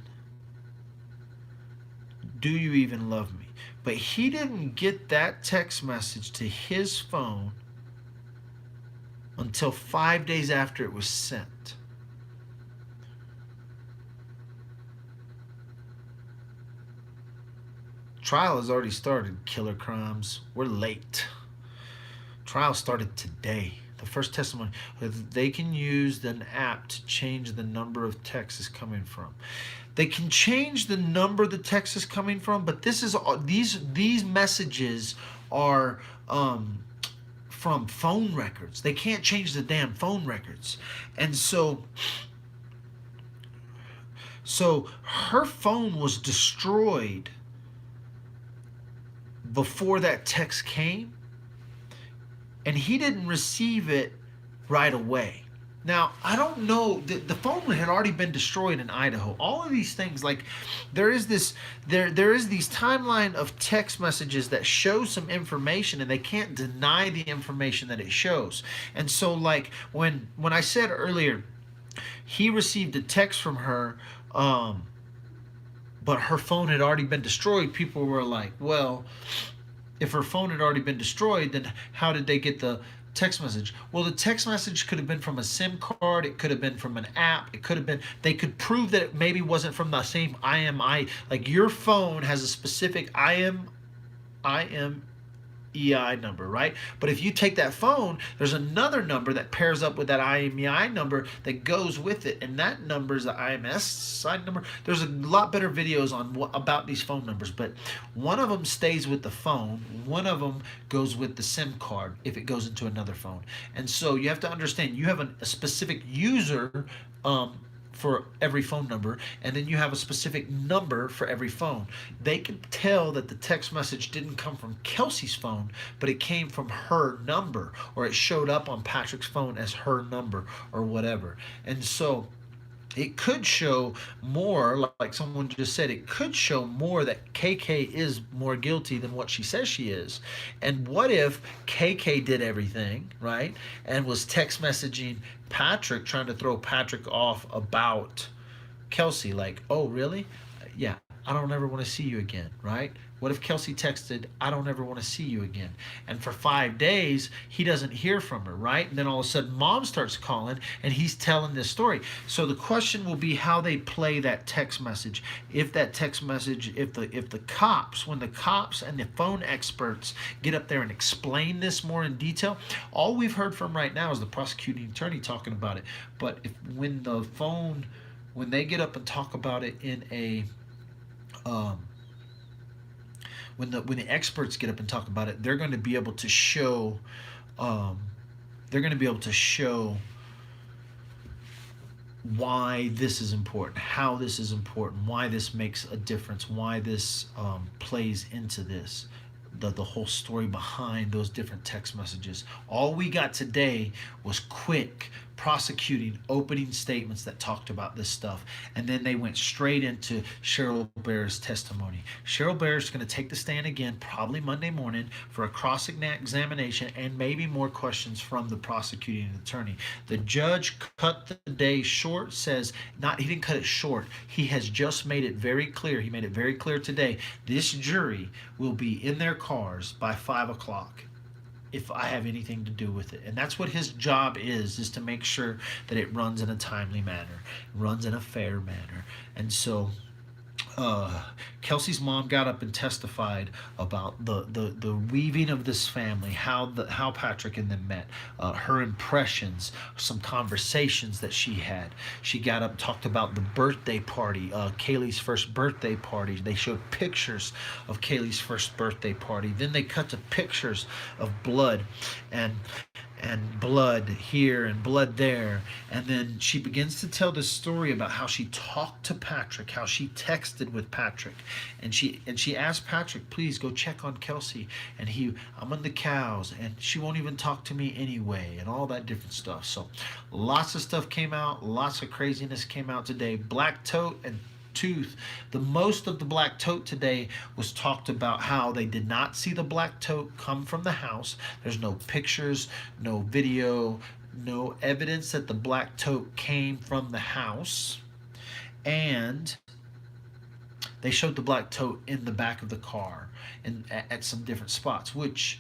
do you even love me? But he didn't get that text message to his phone until 5 days after it was sent. Trial has already started, Killer Crimes. We're late. Trial started today. The first testimony. They can use an app to change the number of texts coming from. They can change the number the text is coming from, but this is these messages are from phone records. They can't change the damn phone records, and so her phone was destroyed before that text came, and he didn't receive it right away. Now, I don't know, the phone had already been destroyed in Idaho. All of these things, like there is these timeline of text messages that show some information, and they can't deny the information that it shows. And so, like when I said earlier, he received a text from her, but her phone had already been destroyed. People were like, well, if her phone had already been destroyed, then how did they get the text message? Well, the text message could have been from a SIM card. It could have been from an app. It could have been, they could prove that it maybe wasn't from the same IMEI. Like your phone has a specific IMEI number, right? But if you take that phone, there's another number that pairs up with that IMEI number that goes with it, and that number is the IMSI number. There's a lot better videos on about these phone numbers, but one of them stays with the phone, one of them goes with the SIM card if it goes into another phone. And so you have to understand, you have a specific user for every phone number, and then you have a specific number for every phone. They could tell that the text message didn't come from Kelsey's phone, but it came from her number, or it showed up on Patrick's phone as her number or whatever. And so it could show more, like someone just said, it could show more that KK is more guilty than what she says she is. And what if KK did everything, right, and was text messaging Patrick, trying to throw Patrick off about Kelsey, like, oh, really? Yeah, I don't ever want to see you again, right? What if Kelsey texted, I don't ever want to see you again? And for 5 days, he doesn't hear from her, right? And then all of a sudden, Mom starts calling, and he's telling this story. So the question will be how they play that text message. If that text message, if the cops, when the cops and the phone experts get up there and explain this more in detail, all we've heard from right now is the prosecuting attorney talking about it. But when they get up and talk about it in a when the experts get up and talk about it, they're going to be able to show why this is important, how this is important, why this makes a difference, why this plays into this, the whole story behind those different text messages. All we got today was quick prosecuting opening statements that talked about this stuff, and then they went straight into Cheryl Bear's testimony. Cheryl Bear is going to take the stand again, probably Monday morning, for a cross-examination and maybe more questions from the prosecuting attorney. The judge cut the day short, says he didn't cut it short. He has just made it very clear. He made it very clear today. This jury will be in their cars by 5 o'clock. If I have anything to do with it. And that's what his job is to make sure that it runs in a timely manner, runs in a fair manner. And so Kelsey's mom got up and testified about the weaving of this family, how Patrick and them met, her impressions, some conversations that she had. She got up and talked about the birthday party, Kaylee's first birthday party. They showed pictures of Kaylee's first birthday party. Then they cut to pictures of blood and blood here and blood there. And then she begins to tell this story about how she talked to Patrick, how she texted with Patrick, and she asked Patrick, please go check on Kelsey, and I'm on the cows, and she won't even talk to me anyway, and all that different stuff. So lots of stuff came out, lots of craziness came out today. Black Tote and Tooth, the most of the black tote today was talked about how they did not see the black tote come from the house. There's no pictures, no video, no evidence that the black tote came from the house. And they showed the black tote in the back of the car and at some different spots, which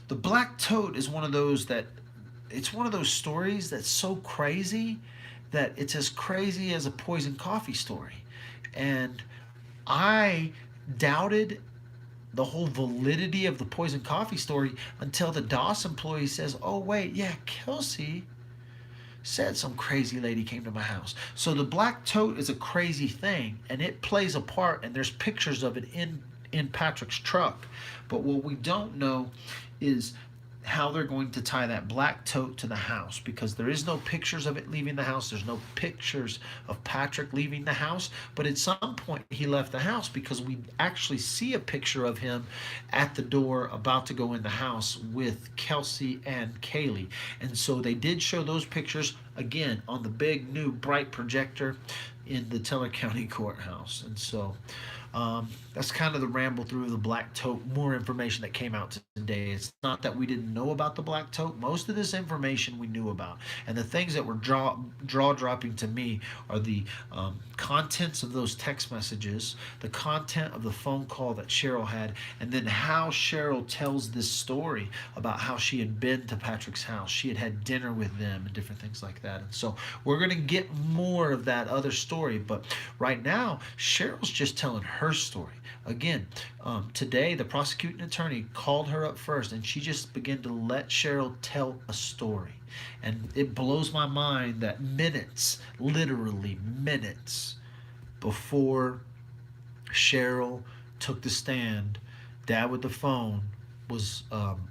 the black tote is one of those stories that's so crazy that it's as crazy as a poison coffee story. And I doubted the whole validity of the poison coffee story until the DOS employee says, oh wait, yeah, Kelsey said some crazy lady came to my house. So the black tote is a crazy thing, and it plays a part, and there's pictures of it in Patrick's truck. But what we don't know is how they're going to tie that black tote to the house, because there is no pictures of it leaving the house. There's no pictures of Patrick leaving the house, but at some point he left the house, because we actually see a picture of him at the door about to go in the house with Kelsey and Kaylee. And so they did show those pictures again on the big new bright projector in the Teller County Courthouse. And so that's kind of the ramble through the black tote. More information that came out today. It's not that we didn't know about the black tote. Most of this information we knew about, and the things that were jaw dropping to me are the contents of those text messages, the content of the phone call that Cheryl had, and then how Cheryl tells this story about how she had been to Patrick's house. She had had dinner with them and different things like that. And so we're going to get more of that other story, but right now Cheryl's just telling her story. Again, today the prosecuting attorney called her up first, and she just began to let Cheryl tell a story. And it blows my mind that literally minutes before Cheryl took the stand, Dad with the phone was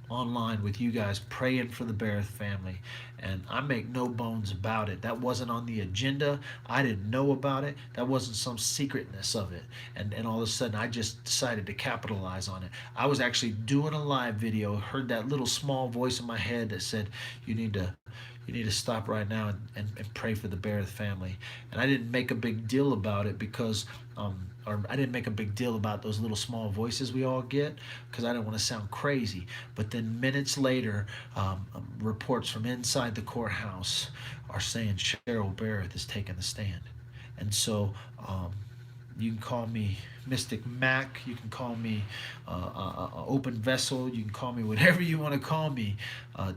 online with you guys praying for the Barrett family. And I make no bones about it. That wasn't on the agenda. I didn't know about it. That wasn't some secretness of it. And all of a sudden, I just decided to capitalize on it. I was actually doing a live video, heard that little small voice in my head that said, you need to stop right now and pray for the Barrett family. And I didn't make a big deal about it because, or I didn't make a big deal about those little small voices we all get, because I didn't want to sound crazy. But then minutes later, reports from inside the courthouse are saying Cheryl Barrett is taking the stand. And so you can call me Mystic Mac, you can call me Open Vessel, you can call me whatever you want to call me.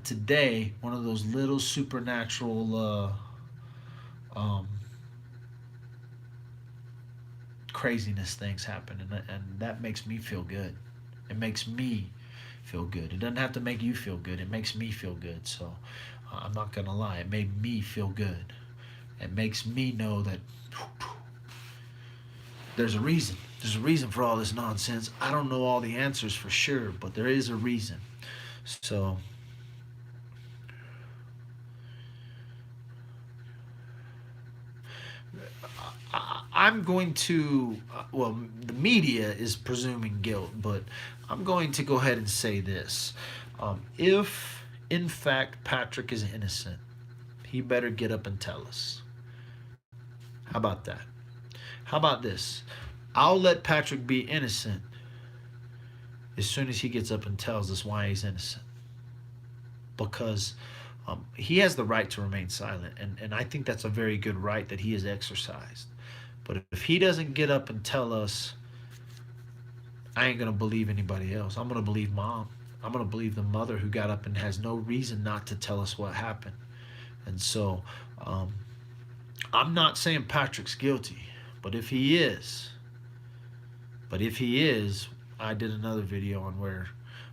Today, one of those little supernatural craziness things happen, and that makes me feel good. It makes me feel good. It doesn't have to make you feel good. It makes me feel good. So I'm not gonna lie, it made me feel good. It makes me know that there's a reason. There's a reason for all this nonsense. I don't know all the answers for sure, but there is a reason. So I'm going to, well, the media is presuming guilt, but I'm going to go ahead and say this. If, in fact, Patrick is innocent, he better get up and tell us. How about that? How about this? I'll let Patrick be innocent as soon as he gets up and tells us why he's innocent. Because he has the right to remain silent, and I think that's a very good right that he has exercised. But if he doesn't get up and tell us, I ain't going to believe anybody else. I'm going to believe Mom. I'm going to believe the mother who got up and has no reason not to tell us what happened. And so I'm not saying Patrick's guilty, but if he is, But if he is, I did another video on where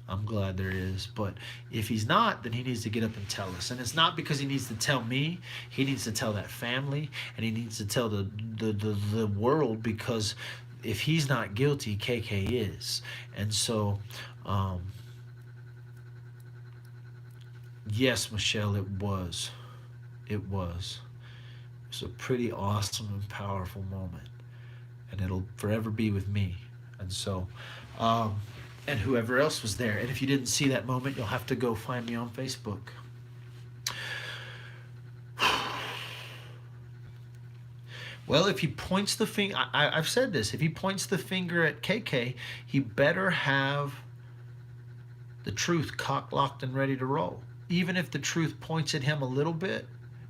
I'm glad there is. But if he's not, then he needs to get up and tell us. And it's not because he needs to tell me. He needs to tell that family, and he needs to tell the world, because if he's not guilty, KK is. And so, yes, Michelle, it was. It was. It was a pretty awesome and powerful moment. And it'll forever be with me. And so, and whoever else was there. And if you didn't see that moment, you'll have to go find me on Facebook. Well, if he points the finger, I've said this, if he points the finger at KK, he better have the truth cock-locked and ready to roll. Even if the truth points at him a little bit,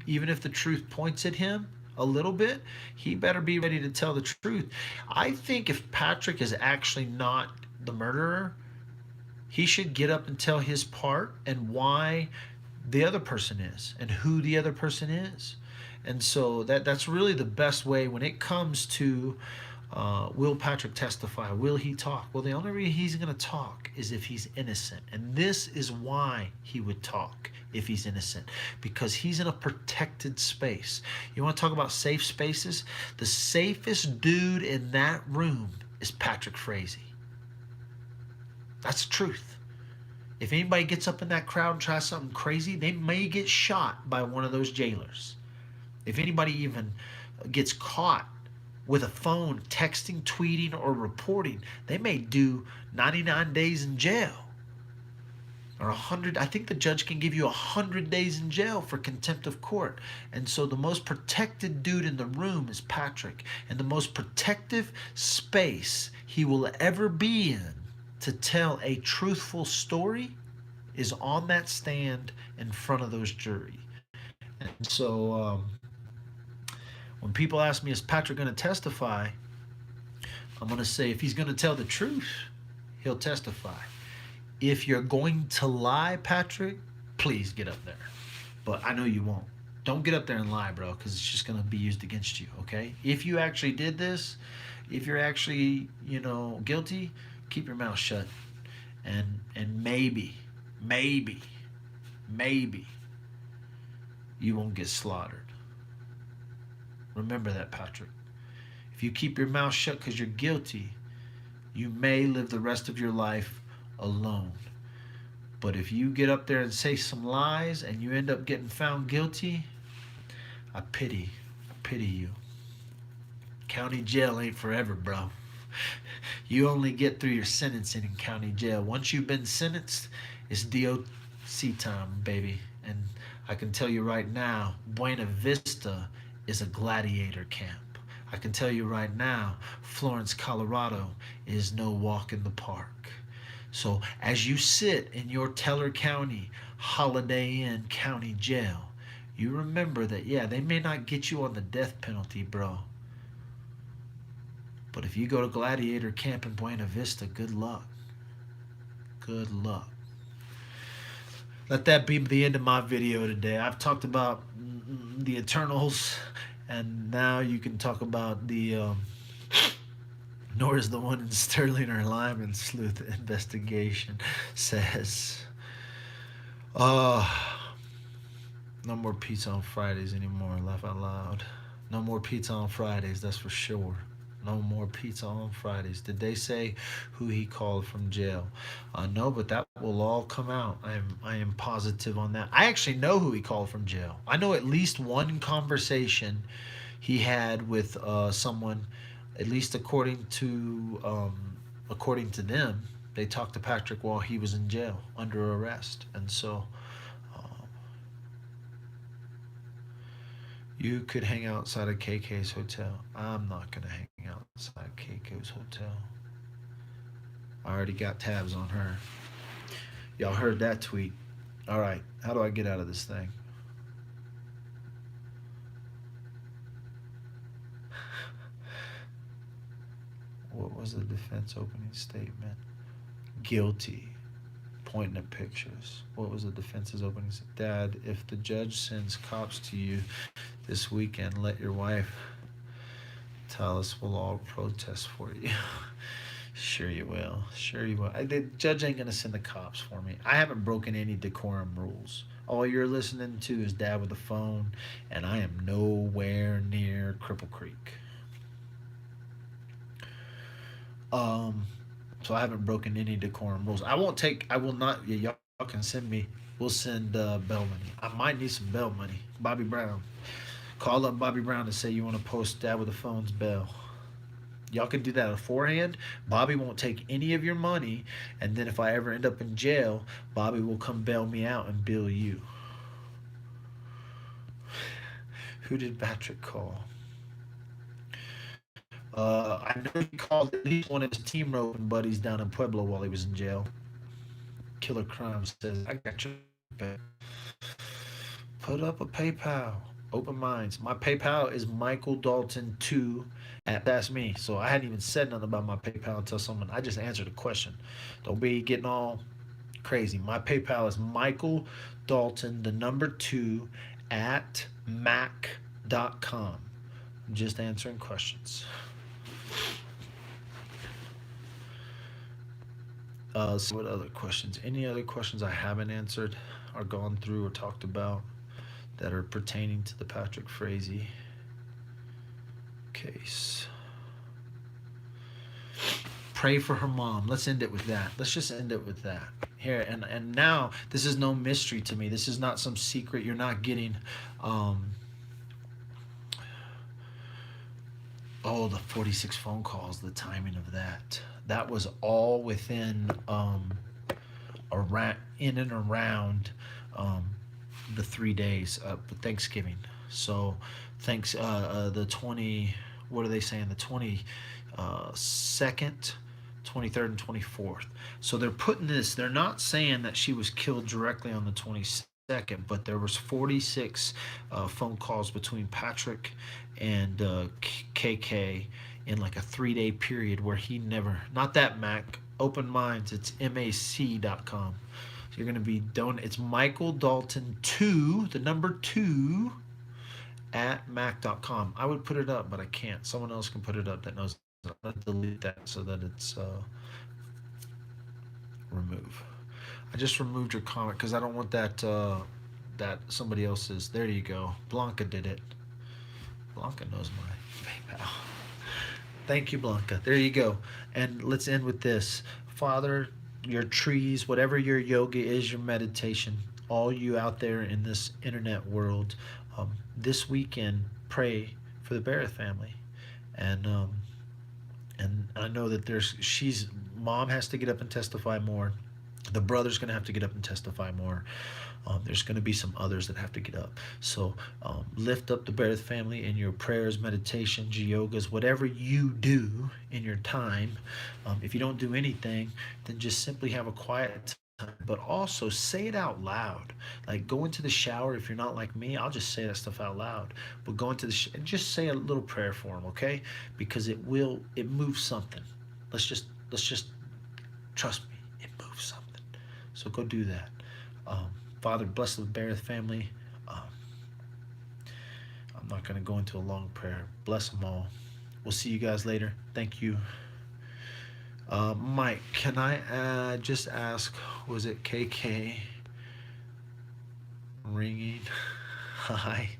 even if the truth points at him a little bit, he better be ready to tell the truth. I think if Patrick is actually not the murderer, he should get up and tell his part and why the other person is and who the other person is. And so that's really the best way when it comes to will Patrick testify? Will he talk? Well, the only reason he's going to talk is if he's innocent. And this is why he would talk if he's innocent, because he's in a protected space. You want to talk about safe spaces? The safest dude in that room is Patrick Frazee. That's the truth. If anybody gets up in that crowd and tries something crazy, they may get shot by one of those jailers. If anybody even gets caught with a phone texting, tweeting, or reporting, they may do 99 days in jail. Or 100, I think the judge can give you 100 days in jail for contempt of court. And so the most protected dude in the room is Patrick. And the most protective space he will ever be in to tell a truthful story is on that stand in front of those jury. And so when people ask me, is Patrick going to testify? I'm going to say, if he's going to tell the truth, he'll testify. If you're going to lie, Patrick, please get up there. But I know you won't. Don't get up there and lie, bro, because it's just going to be used against you, okay? If you actually did this, if you're actually, guilty, keep your mouth shut. And maybe you won't get slaughtered. Remember that, Patrick. If you keep your mouth shut because you're guilty, you may live the rest of your life alone. But if you get up there and say some lies and you end up getting found guilty, I pity you. County jail ain't forever, bro. You only get through your sentencing in county jail. Once you've been sentenced, it's DOC time, baby. And I can tell you right now, Buena Vista is a gladiator camp. I can tell you right now, Florence, Colorado is no walk in the park. So as you sit in your Teller County, Holiday Inn County Jail, you remember that, yeah, they may not get you on the death penalty, bro. But if you go to gladiator camp in Buena Vista, good luck. Good luck. Let that be the end of my video today. I've talked about the Eternals, and now you can talk about the nor is the one in Sterling or Lyman sleuth investigation says. No more pizza on Fridays anymore, laugh out loud. No more pizza on Fridays, that's for sure. No more pizza on Fridays. Did they say who he called from jail? No, but that will all come out. I am positive on that. I actually know who he called from jail. I know at least one conversation he had with someone, at least according to them. They talked to Patrick while he was in jail under arrest, and so you could hang outside of KK's hotel. I'm not going to hang outside KK's hotel. I already got tabs on her. Y'all heard that tweet. All right, how do I get out of this thing? What was the defense opening statement? Guilty. Pointing at pictures. What was the defense's opening statement? Dad, if the judge sends cops to you this weekend, let your wife tell us, we'll all protest for you. Sure you will. Sure you will. The judge ain't gonna send the cops for me. I haven't broken any decorum rules. All you're listening to is Dad with a phone, and I am nowhere near Cripple Creek. Um, so I haven't broken any decorum rules. I won't take. I will not. Yeah, y'all can send me. We'll send bail money. I might need some bail money. Bobby Brown. Call up Bobby Brown and say you want to post Dad with the phone's bail. Y'all can do that beforehand. Bobby won't take any of your money, and then if I ever end up in jail, Bobby will come bail me out and bill you. Who did Patrick call? I know he called at least one of his team roping buddies down in Pueblo while he was in jail. Killer Crime says, I got your back. Put up a PayPal. Open minds. My PayPal is Michael Dalton 2 at that's me. So I hadn't even said nothing about my PayPal until someone I just answered a question. Don't be getting all crazy. My PayPal is Michael Dalton, the number 2 at mac.com. I'm just answering questions. So what other questions? Any other questions I haven't answered or gone through or talked about that are pertaining to the Patrick Frazee case? Pray for her mom. Let's end it with that. Let's just end it with that. Here and now, this is no mystery to me. This is not some secret. You're not getting the 46 phone calls, the timing of that. That was all within around in and around the 3 days of Thanksgiving. So thanks the 20, what are they saying, the 22nd, 23rd and 24th. So they're putting this, they're not saying that she was killed directly on the 22nd, but there was 46 phone calls between Patrick and KK in like a 3-day period where he never, not that Mac, open minds, it's mac.com. So you're going to be it's Michael Dalton 2, the number 2 at mac.com. I would put it up, but I can't. Someone else can put it up that knows. I'm going to delete that so that it's remove. I just removed your comment because I don't want that that somebody else's. There you go. Blanca did it. Blanca knows my PayPal. Thank you, Blanca. There you go. And let's end with this. Father, your trees, whatever your yoga is, your meditation, all you out there in this internet world, this weekend, pray for the Barrett family. And I know that mom has to get up and testify more. The brother's going to have to get up and testify more. There's going to be some others that have to get up. So lift up the Barrett family in your prayers, meditations, yogas, whatever you do in your time. If you don't do anything, then just simply have a quiet time. But also say it out loud. Like go into the shower. If you're not like me, I'll just say that stuff out loud. But go into and just say a little prayer for him, okay? Because it moves something. Let's just trust me. It moves something. So go do that. Father, bless the Barrett family. I'm not going to go into a long prayer. Bless them all. We'll see you guys later. Thank you. Mike, can I just ask, was it KK ringing? Hi.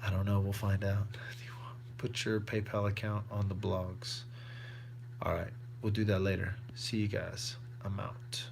I don't know. We'll find out. Put your PayPal account on the blogs. All right. We'll do that later. See you guys. I'm out.